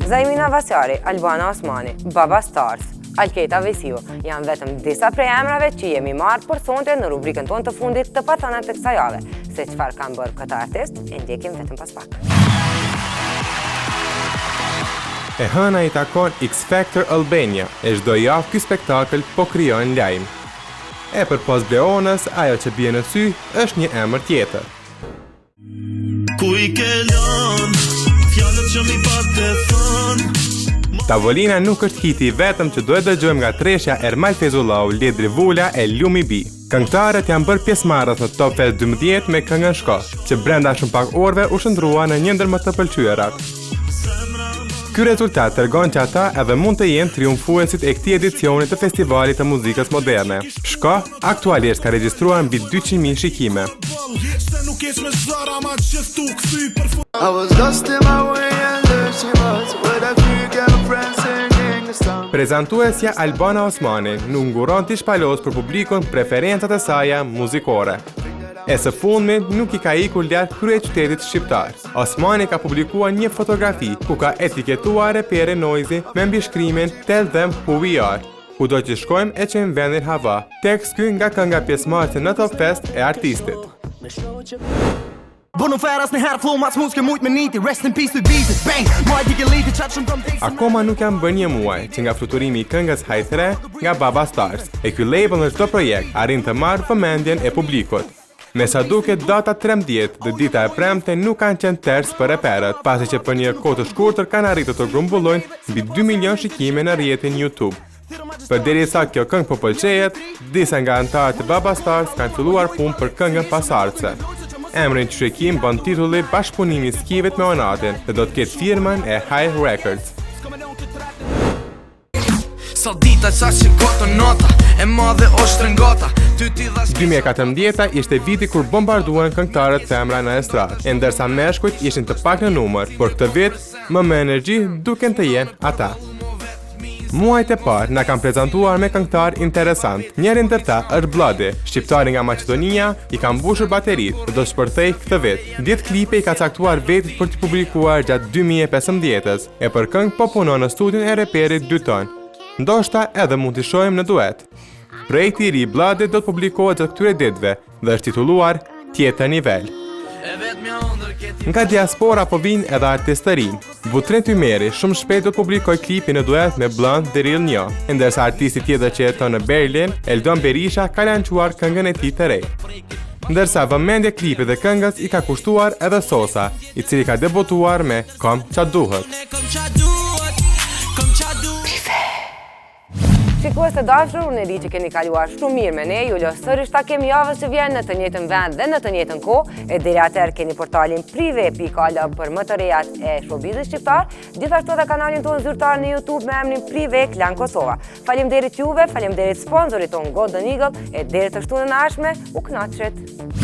Zajmina Vasjari, Albana Osmani, Baba Stars, Alketa Vesiu janë vetëm disa prej emrave që jemi marrë për sonte në rubrikën tonë të fundit të pathënat të kësaj jave. Se çfarë kanë bërë këta artist, e ndjekim vetëm pas pak. E hëna i takon X Factor Albania, e çdo javë ky spektakël po krijon lajm. E për pos Bleonës, ajo që bie në sy është një emër tjetër. Ku i ke lënë fjalët që mi patë thënë? Tavolina nuk është hiti vetëm që duhet dëgjojmë nga treshja Ermal Fezullau, Ledri Vula e Lumi B. Këngëtarët janë bërë pjesëmarrës në Top Fest 12 me këngën Shko, që brenda shumë pak orëve u shndrua në një ndër më të pëlqyerat. Ky rezultat tregon që ata edhe mund të jenë triumfuesit e këtij edicioni të festivalit të muzikës moderne. Shko aktualisht ka regjistruar mbi 200.000 shikime. Prezantuesja Albana Osmani nuk nguron t'i shpalos për publikun preferencat e saja muzikore. E së fundmi nuk i ka ikur lart kryeqytetit shqiptar. Osmani ka publikuar një fotografi ku ka etiketuar reperin Noisy me mbishkrimin Tell them who we are. Kudo që shkojmë e qenë vendin hava. Tekst ky nga kënga pjesëmarrëse në Top Fest e artistit. Akoma nuk janë bërë një muaj që nga fluturimi i këngës Hajthre nga Baba Stars, e ky label në çdo projekt arrin të marrë vëmendjen e publikut. Me sa duket data 13 dhe dita e premte nuk kanë qenë ters për reperët, pasi që për një kohë të shkurtër kanë arritur të grumbullojnë mbi 2 milion shikime në rrjetin YouTube. Përderisa kjo këngë po pëlqejet, disa nga anëtarët e Baba Stars kanë filluar punë për këngën pasardhëse. Emrin që shikim bën titulli bashkëpunimi i Skivit me Onatin, dhe do të ketë firmën e High Records. Sa dita qa që koto nota, e madhe o shtrëngota. 2014 ishte viti kur bombarduan këngëtarët femra në estradë, e ndërsa meshkujt ishin të pak në numër, por këtë vit më me energji duken të jenë ata. Muajt e parë na kanë prezantuar me këngëtar interesant. Njëri ndër ta është Bloody, shqiptari nga Maqedonia, i ka mbushur bateritë dhe do të shpërthej këtë vit. 10 klipe i ka caktuar vetit për të publikuar gjatë 2015-s, e për këngë po punon në studion e reperit 2 ton. Ndoshta edhe mund t'i shohim në duet. Projekti i ri Bloody do të publikohet gjatë këtyre ditëve dhe është titulluar Tjetër Nivel. Nga diaspora po vinë edhe artistë të rinj. Butrin Tymeri shumë shpejt do të publikojë klipin në duet me Blunt The Real Njo, ndërsa artisti tjetër që jeton në Berlin, Eldon Berisha, ka lançuar këngën e tij të re. Ndërsa vëmendje klipit dhe këngës i ka kushtuar edhe Sosa, i cili ka debutuar me Kom qa duhet. Shikues të dashur, unë e di që keni kaluar shumë mirë me ne, ju los sërish takim javës që vjen në të njëjtën vend dhe në të njëjtën kohë, e deri atëherë keni portalin prive.al për më të rejat e showbizit shqiptar, gjithashtu edhe kanalin tonë zyrtar në YouTube me emrin Prive Klan Kosova. Faleminderit juve, faleminderit sponsorit tonë Golden Eagle, e deri të shtunën e ardhshme, u kënaqet.